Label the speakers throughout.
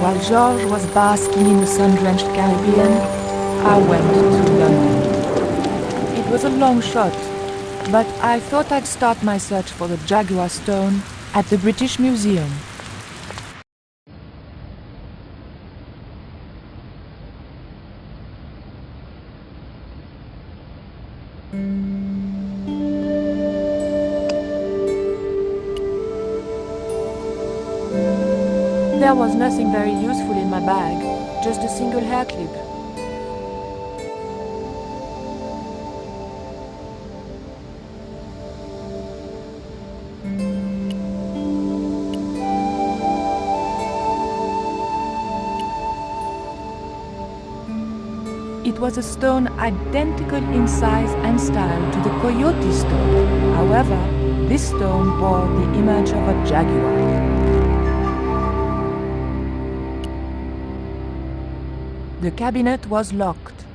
Speaker 1: while George was basking in the sun-drenched Caribbean, I went to London. It was a long shot, but I thought I'd start my search for the Jaguar stone at the British Museum. There was nothing very useful in my bag, just a single hair clip. It was a stone identical in size and style to the Coyote stone. However, this stone bore the image of a jaguar. The cabinet was locked.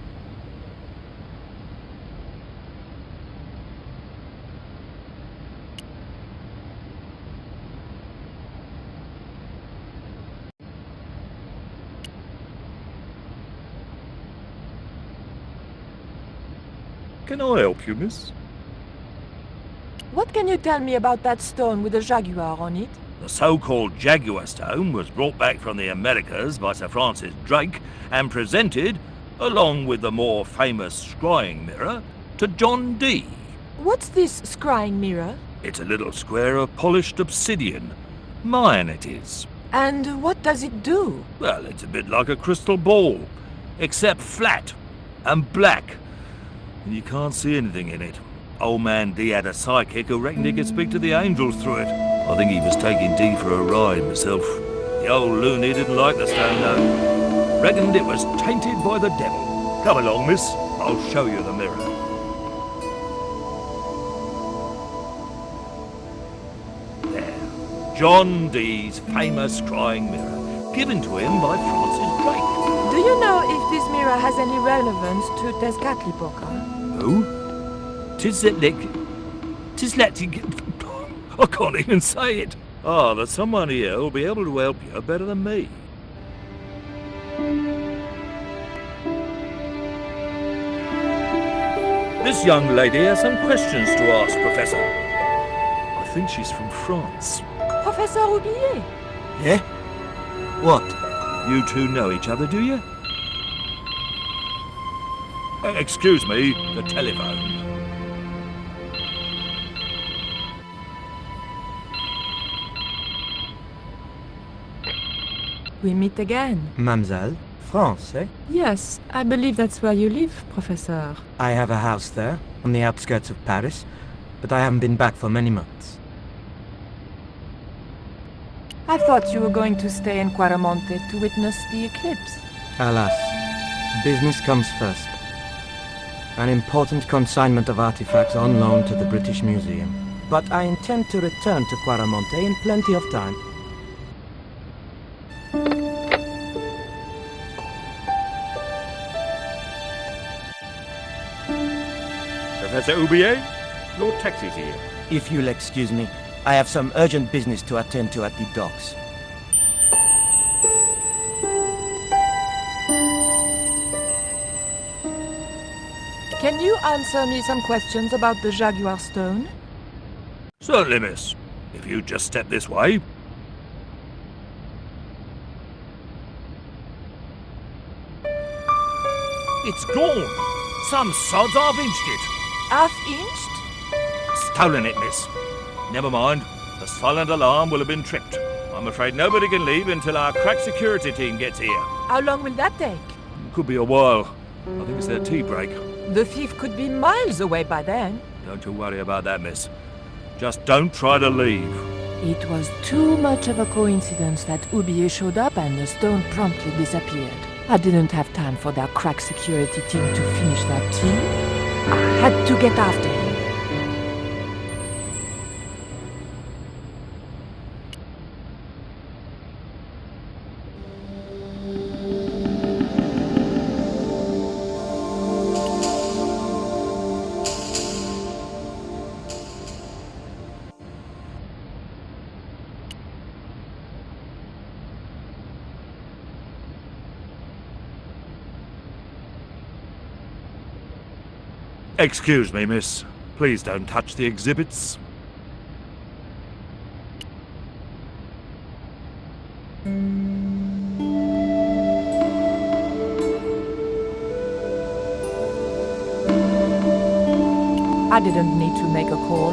Speaker 2: Can I help you, miss?
Speaker 1: What can you tell me about that stone with a jaguar on it?
Speaker 2: The so-called Jaguar stone was brought back from the Americas by Sir Francis Drake and presented, along with the more famous scrying mirror, to John Dee.
Speaker 1: What's this scrying mirror?
Speaker 2: It's a little square of polished obsidian. Mayan it is.
Speaker 1: And what does it do?
Speaker 2: Well, it's a bit like a crystal ball, except flat and black. And you can't see anything in it. Old man Dee had a psychic who reckoned he could speak to the angels through it. I think he was taking Dee for a ride myself. The old loony didn't like the stone though. Reckoned it was tainted by the devil. Come along, miss. I'll show you the mirror. There. John Dee's famous scrying mirror, given to him by Francis Drake.
Speaker 1: Do you know if this mirror has any relevance to Tezcatlipoca?
Speaker 2: Who? I can't even say it. Ah, there's someone here who'll be able to help you better than me. This young lady has some questions to ask, Professor. I think she's from France.
Speaker 1: Professor Roubillier?
Speaker 3: Eh? What?
Speaker 2: You two know each other, do you? Excuse me, the telephone.
Speaker 1: We meet again.
Speaker 3: Mademoiselle? France, eh?
Speaker 1: Yes, I believe that's where you live, Professor.
Speaker 3: I have a house there, on the outskirts of Paris, but I haven't been back for many months.
Speaker 1: I thought you were going to stay in Quaramonte to witness the eclipse.
Speaker 3: Alas, business comes first. An important consignment of artifacts on loan to the British Museum. But I intend to return to Quaramonte in plenty of time.
Speaker 2: Professor Roubillier, your taxi's here.
Speaker 3: If you'll excuse me, I have some urgent business to attend to at the docks.
Speaker 1: Can you answer me some questions about the Jaguar stone?
Speaker 2: Certainly, miss. If you just step this way. It's gone. Some sods half-inched it.
Speaker 1: Half-inched?
Speaker 2: Stolen it, miss. Never mind. The silent alarm will have been tripped. I'm afraid nobody can leave until our crack security team gets here.
Speaker 1: How long will that take?
Speaker 2: Could be a while. I think it's their tea break.
Speaker 1: The thief could be miles away by then.
Speaker 2: Don't you worry about that, miss. Just don't try to leave.
Speaker 1: It was too much of a coincidence that Roubillier showed up and the stone promptly disappeared. I didn't have time for their crack security team to finish their tea. I had to get after him.
Speaker 2: Excuse me, miss. Please don't touch the exhibits.
Speaker 1: I didn't need to make a call.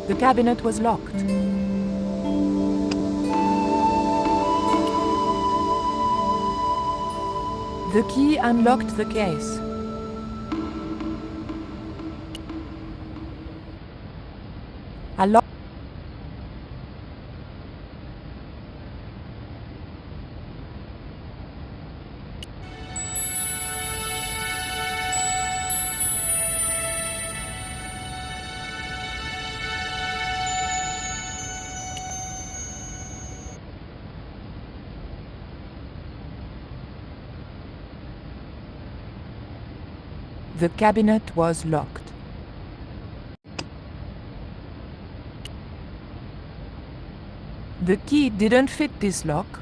Speaker 1: The cabinet was locked. The key unlocked the case. I locked. The cabinet was locked. The key didn't fit this lock.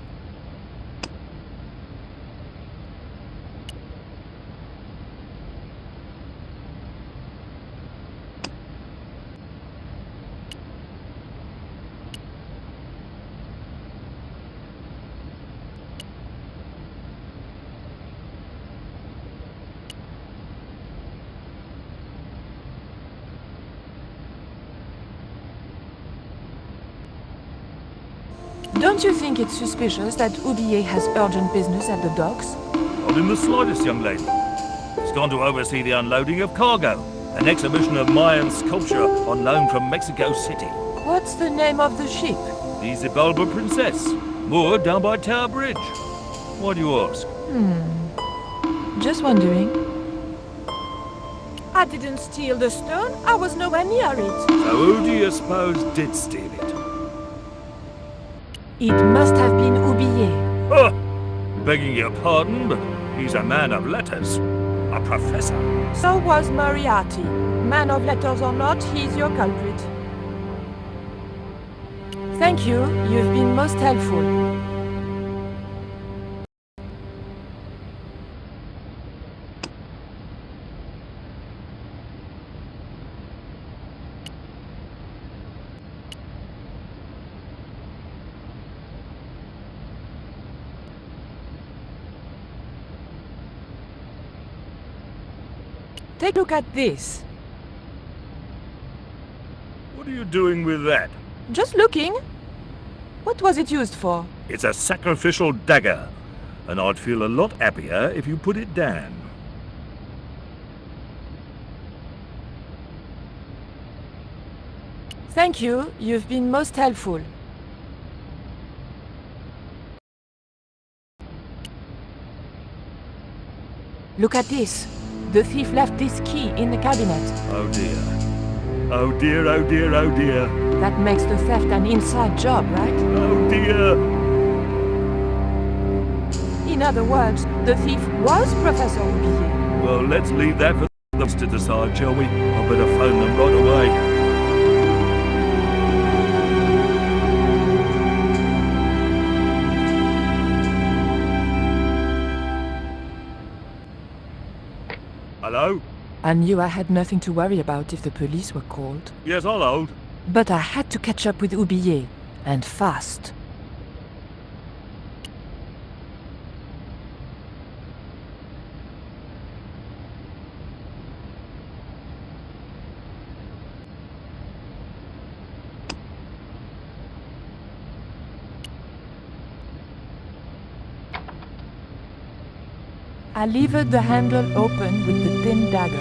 Speaker 1: Don't you think it's suspicious that Oublier has urgent business at the docks?
Speaker 2: Not in the slightest, young lady. He's gone to oversee the unloading of cargo, an exhibition of Mayan sculpture on loan from Mexico City.
Speaker 1: What's the name of the ship?
Speaker 2: The Xibalba Princess, moored down by Tower Bridge. Why do you ask?
Speaker 1: Just wondering. I didn't steal the stone. I was nowhere near it.
Speaker 2: So who do you suppose did steal it?
Speaker 1: It must have been Oublier.
Speaker 2: Huh! Begging your pardon, but he's a man of letters. A professor.
Speaker 1: So was Moriarty. Man of letters or not, he's your culprit. Thank you. You've been most helpful. Take a look at this.
Speaker 2: What are you doing with that?
Speaker 1: Just looking. What was it used for?
Speaker 2: It's a sacrificial dagger, and I'd feel a lot happier if you put it down.
Speaker 1: Thank you. You've been most helpful. Look at this. The thief left this key in the cabinet.
Speaker 2: Oh dear. Oh dear, oh dear, oh dear.
Speaker 1: That makes the theft an inside job, right?
Speaker 2: Oh dear.
Speaker 1: In other words, the thief was Professor Oublier.
Speaker 2: Well, let's leave that for them to decide, shall we? I better phone them right away. Hello?
Speaker 1: I knew I had nothing to worry about if the police were called.
Speaker 2: Yes, I'll hold.
Speaker 1: But I had to catch up with Oublier, and fast. I levered the handle open with the thin dagger.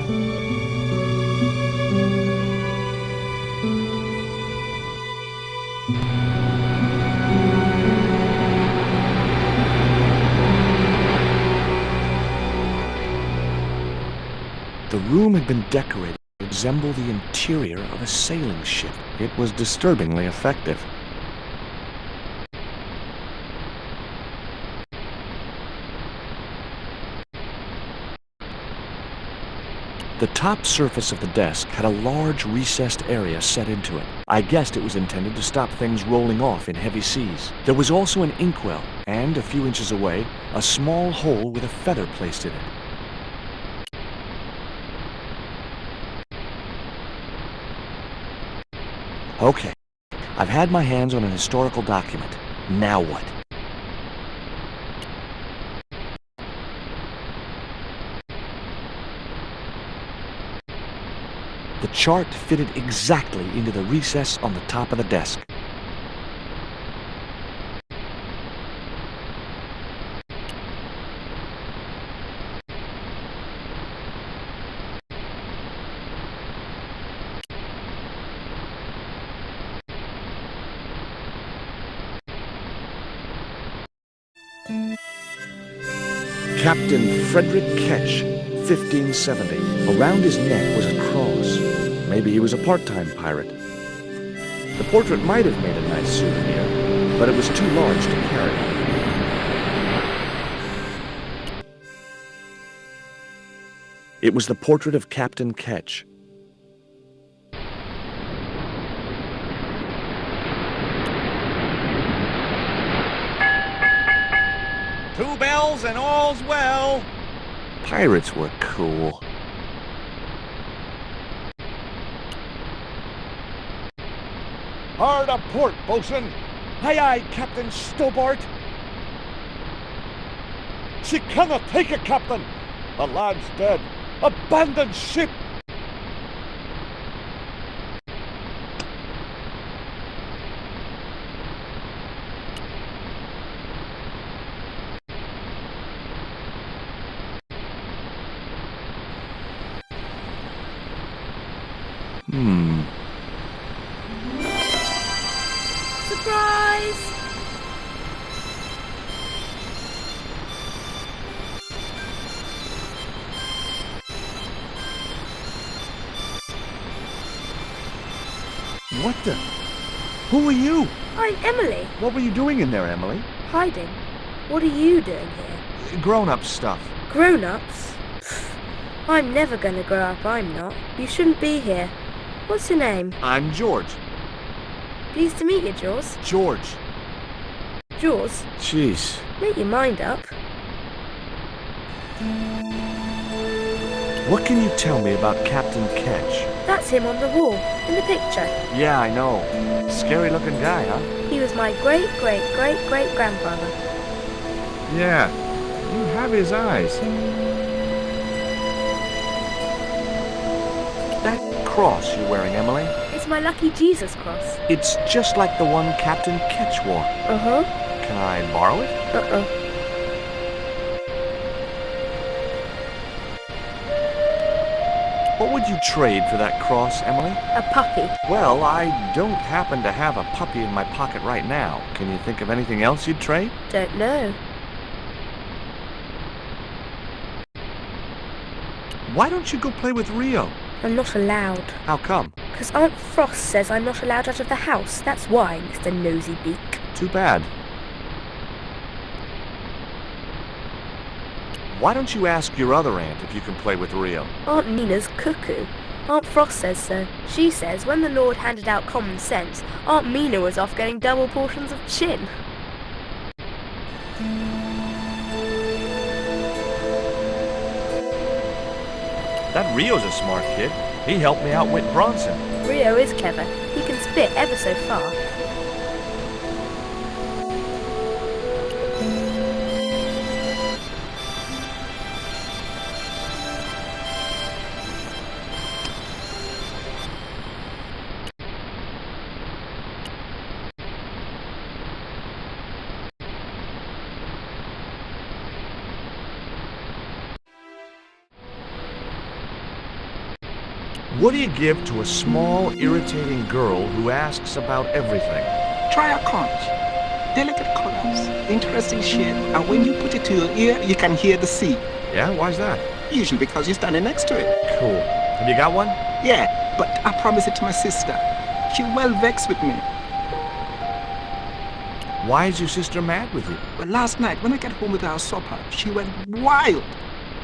Speaker 4: The room had been decorated to resemble the interior of a sailing ship. It was disturbingly effective. The top surface of the desk had a large recessed area set into it. I guessed it was intended to stop things rolling off in heavy seas. There was also an inkwell, and, a few inches away, a small hole with a feather placed in it. Okay, I've had my hands on an historical document. Now what? The chart fitted exactly into the recess on the top of the desk. Captain Frederick Ketch, 1570. Around his neck was a cross. Maybe he was a part-time pirate. The portrait might have made a nice souvenir, but it was too large to carry. It was the portrait of Captain Ketch.
Speaker 2: Two bells and all's well.
Speaker 4: Pirates were cool.
Speaker 2: Hard a port, bosun.
Speaker 4: Aye, aye, Captain Stobbart.
Speaker 2: She cannot take it, Captain. The lad's dead. Abandon ship.
Speaker 5: Surprise!
Speaker 4: What the? Who are you?
Speaker 5: I'm Emily.
Speaker 4: What were you doing in there, Emily?
Speaker 5: Hiding. What are you doing here?
Speaker 4: Grown-up stuff.
Speaker 5: Grown-ups? I'm never gonna grow up, I'm not. You shouldn't be here. What's your name?
Speaker 4: I'm George.
Speaker 5: Pleased to meet you, Jaws.
Speaker 4: George.
Speaker 5: Jaws,
Speaker 4: Jeez.
Speaker 5: make your mind up.
Speaker 4: What can you tell me about Captain Ketch?
Speaker 5: That's him on the wall, in the picture.
Speaker 4: Yeah, I know. Scary-looking guy, huh?
Speaker 5: He was my great-great-great-great-grandfather.
Speaker 6: Yeah, you have his eyes.
Speaker 4: That cross you're wearing, Emily,
Speaker 5: It's my lucky Jesus cross.
Speaker 4: it's just like the one Captain Ketch wore.
Speaker 5: Uh-huh.
Speaker 4: Can I borrow it?
Speaker 5: Uh-uh.
Speaker 4: What would you trade for that cross, Emily?
Speaker 5: A puppy.
Speaker 4: Well, I don't happen to have a puppy in my pocket right now. Can you think of anything else you'd trade?
Speaker 5: Don't know.
Speaker 4: Why don't you go play with Rio?
Speaker 5: I'm not allowed.
Speaker 4: How come?
Speaker 5: 'Cause Aunt Frost says I'm not allowed out of the house. That's why, Mr. Nosy Beak.
Speaker 4: Too bad. Why don't you ask your other aunt if you can play with Rio?
Speaker 5: Aunt Nina's cuckoo. Aunt Frost says so. She says when the Lord handed out common sense, Aunt Mina was off getting double portions of chin.
Speaker 4: That Rio's a smart kid. He helped me outwit Bronson.
Speaker 5: Rio is clever. He can spit ever so far.
Speaker 4: What do you give to a small, irritating girl who asks about everything?
Speaker 7: Try a conch. Delicate colors, interesting shape, and when you put it to your ear, you can hear the sea.
Speaker 4: Yeah, why's that?
Speaker 7: Usually because you're standing next to it.
Speaker 4: Cool. Have you got one?
Speaker 7: Yeah, but I promised it to my sister. She well vexed with me.
Speaker 4: Why is your sister mad with you?
Speaker 7: But last night, when I got home with our supper, she went wild.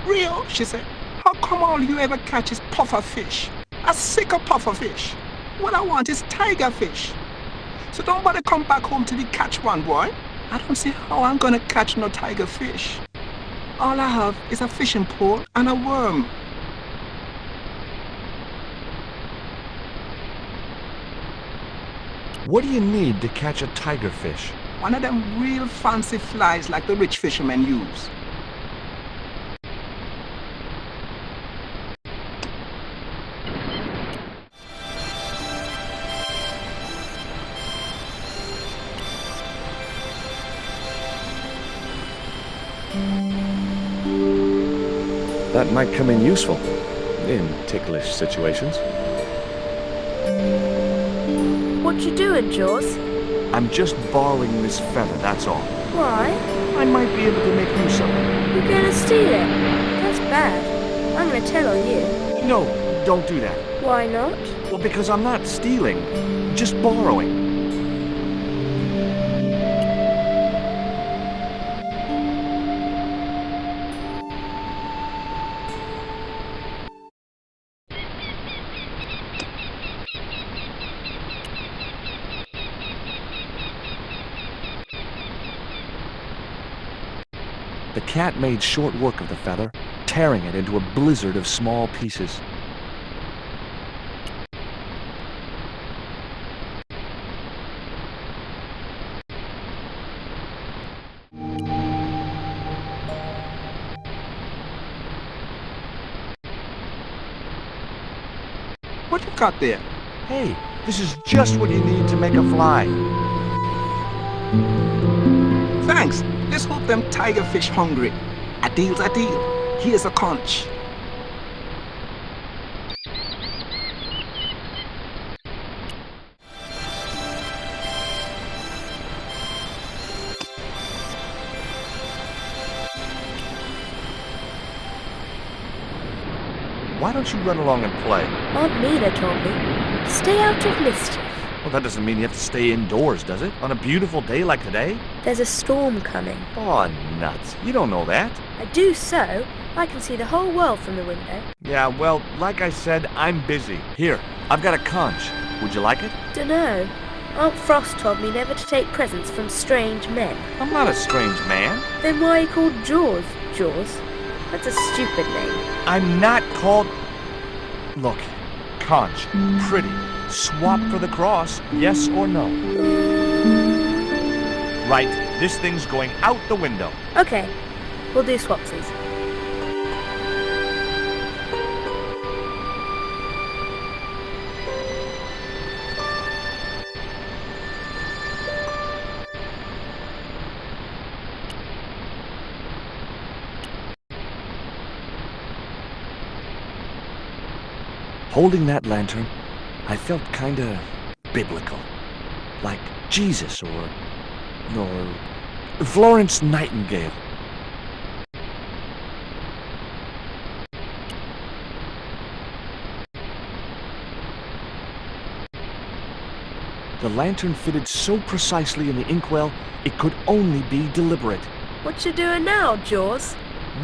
Speaker 7: Rio, she said, how Come all you ever catch is puffer fish. A sicker puffer fish. What I want is tiger fish. So don't bother come back home till you catch one, boy. I don't see how I'm gonna catch no tiger fish. All I have is a fishing pole and a worm.
Speaker 4: What do you need to catch a tiger fish?
Speaker 7: One of them real fancy flies like the rich fishermen use.
Speaker 4: That might come in useful in ticklish situations.
Speaker 5: What you doing, Jaws?
Speaker 4: I'm just borrowing this feather, that's all.
Speaker 5: Why?
Speaker 4: I might be able to make use of it.
Speaker 5: You're gonna steal it? That's bad. I'm gonna tell on you.
Speaker 4: No, don't do that.
Speaker 5: Why not?
Speaker 4: Well, because I'm not stealing, just borrowing. The cat made short work of the feather, tearing it into a blizzard of small pieces.
Speaker 7: What you got there?
Speaker 4: Hey, this is just what you need to make a fly.
Speaker 7: Thanks. Let's hope them tiger fish hungry. A deal's a deal. Here's a conch.
Speaker 4: Why don't you run along and play?
Speaker 5: Aunt Mina told me. Stay out of mischief.
Speaker 4: Well, that doesn't mean you have to stay indoors, does it? On a beautiful day like today?
Speaker 5: There's a storm coming.
Speaker 4: Oh, nuts. You don't know that.
Speaker 5: I do so. I can see the whole world from the window.
Speaker 4: Yeah, well, like I said, I'm busy. Here, I've got a conch. Would you like it?
Speaker 5: Dunno. Aunt Frost told me never to take presents from strange men.
Speaker 4: I'm not a strange man.
Speaker 5: Then why are you called Jaws? Jaws? That's a stupid name.
Speaker 4: I'm not called... Look, conch, pretty. Swap for the cross, yes or no? Right, this thing's going out the window.
Speaker 5: Okay, we'll do swapsies.
Speaker 4: Holding that lantern, I felt kinda biblical. Like Jesus or Florence Nightingale. The lantern fitted so precisely in the inkwell, it could only be deliberate.
Speaker 5: What you doing now, Jaws?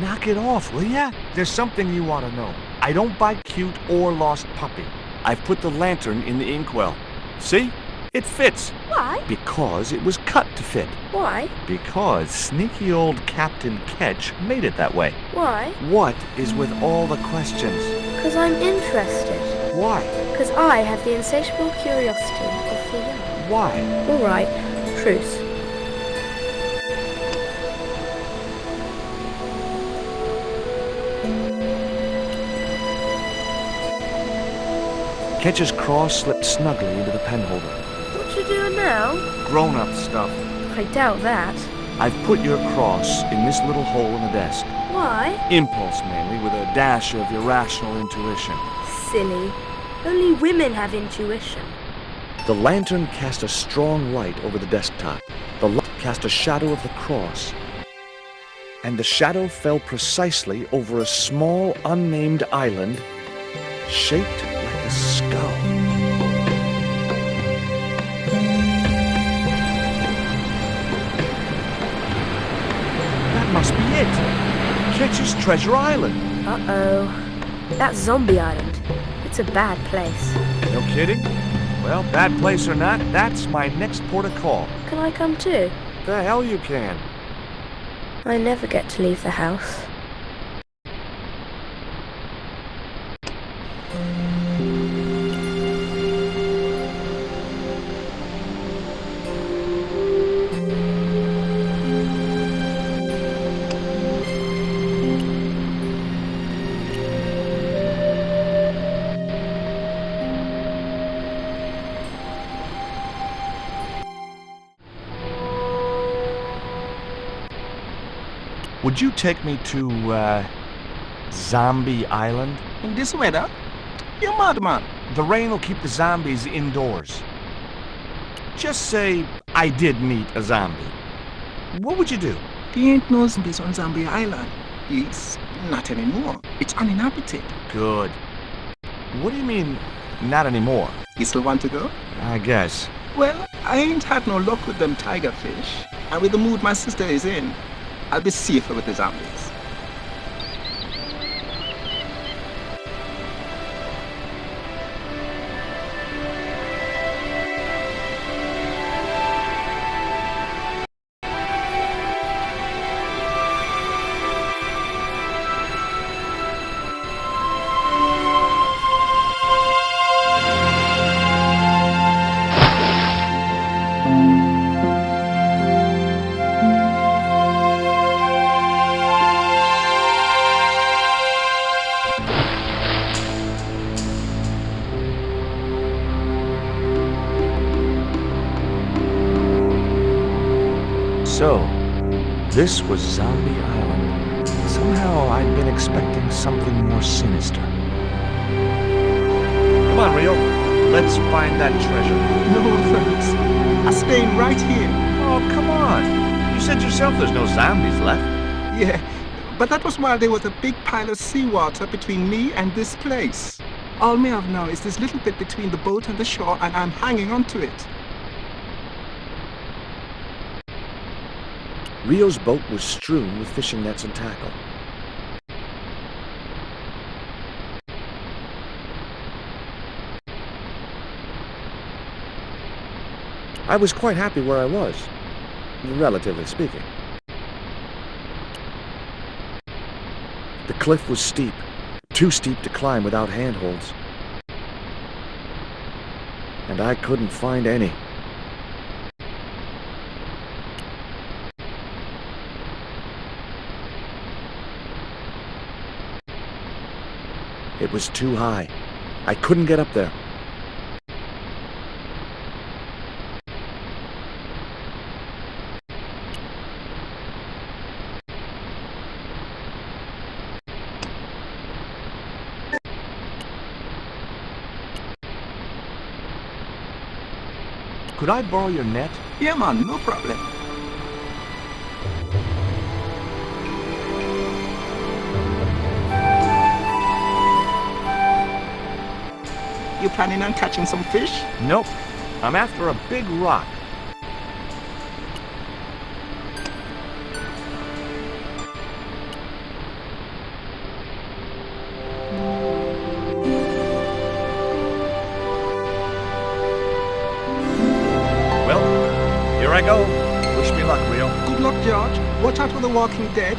Speaker 4: Knock it off, will ya? There's something you want to know. I don't buy cute or lost puppy. I've put the lantern in the inkwell. See? It fits.
Speaker 5: Why?
Speaker 4: Because it was cut to fit.
Speaker 5: Why?
Speaker 4: Because sneaky old Captain Ketch made it that way.
Speaker 5: Why?
Speaker 4: What is with all the questions?
Speaker 5: 'Cause I'm interested.
Speaker 4: Why?
Speaker 5: 'Cause I have the insatiable curiosity of the young.
Speaker 4: Why?
Speaker 5: All right, truce.
Speaker 4: Ketch's cross slipped snugly into the penholder.
Speaker 5: What you doing now?
Speaker 4: Grown-up stuff.
Speaker 5: I doubt that.
Speaker 4: I've put your cross in this little hole in the desk.
Speaker 5: Why?
Speaker 4: Impulse mainly, with a dash of irrational intuition.
Speaker 5: Silly. Only women have intuition.
Speaker 4: The lantern cast a strong light over the desktop. The light cast a shadow of the cross. And the shadow fell precisely over a small, unnamed island shaped like a skull. That must be it. Ketch's Treasure Island.
Speaker 5: Uh-oh. That's Zombie Island. It's a bad place.
Speaker 4: No kidding? Well, bad place or not, that's my next port of call.
Speaker 5: Can I come too?
Speaker 4: The hell you can.
Speaker 5: I never get to leave the house.
Speaker 4: Would you take me to, Zombie Island?
Speaker 7: In this weather? You madman.
Speaker 4: The rain will keep the zombies indoors. Just say I did meet a zombie. What would you do?
Speaker 7: There ain't no zombies on Zombie Island. It's not anymore. It's uninhabited.
Speaker 4: Good. What do you mean, not anymore?
Speaker 7: You still want to go?
Speaker 4: I guess.
Speaker 7: Well, I ain't had no luck with them tiger fish. And with the mood my sister is in, I'll be safer with the zombies.
Speaker 4: So, this was Zombie Island. Somehow I'd been expecting something more sinister. Come on, Rio. Let's find that treasure.
Speaker 7: No thanks. I'm staying right here.
Speaker 4: Oh, come on. You said yourself there's no zombies left.
Speaker 7: Yeah, but that was while there was a big pile of seawater between me and this place. All me have now is this little bit between the boat and the shore, and I'm hanging on to it.
Speaker 4: Rio's boat was strewn with fishing nets and tackle. I was quite happy where I was, relatively speaking. The cliff was steep, too steep to climb without handholds. And I couldn't find any. It was too high. I couldn't get up there. Could I borrow your net?
Speaker 7: Yeah, man, no problem. You planning on catching some fish?
Speaker 4: Nope. I'm after a big rock. Well, here I go. Wish me luck, Rio.
Speaker 7: Good luck, George. Watch out for the walking dead.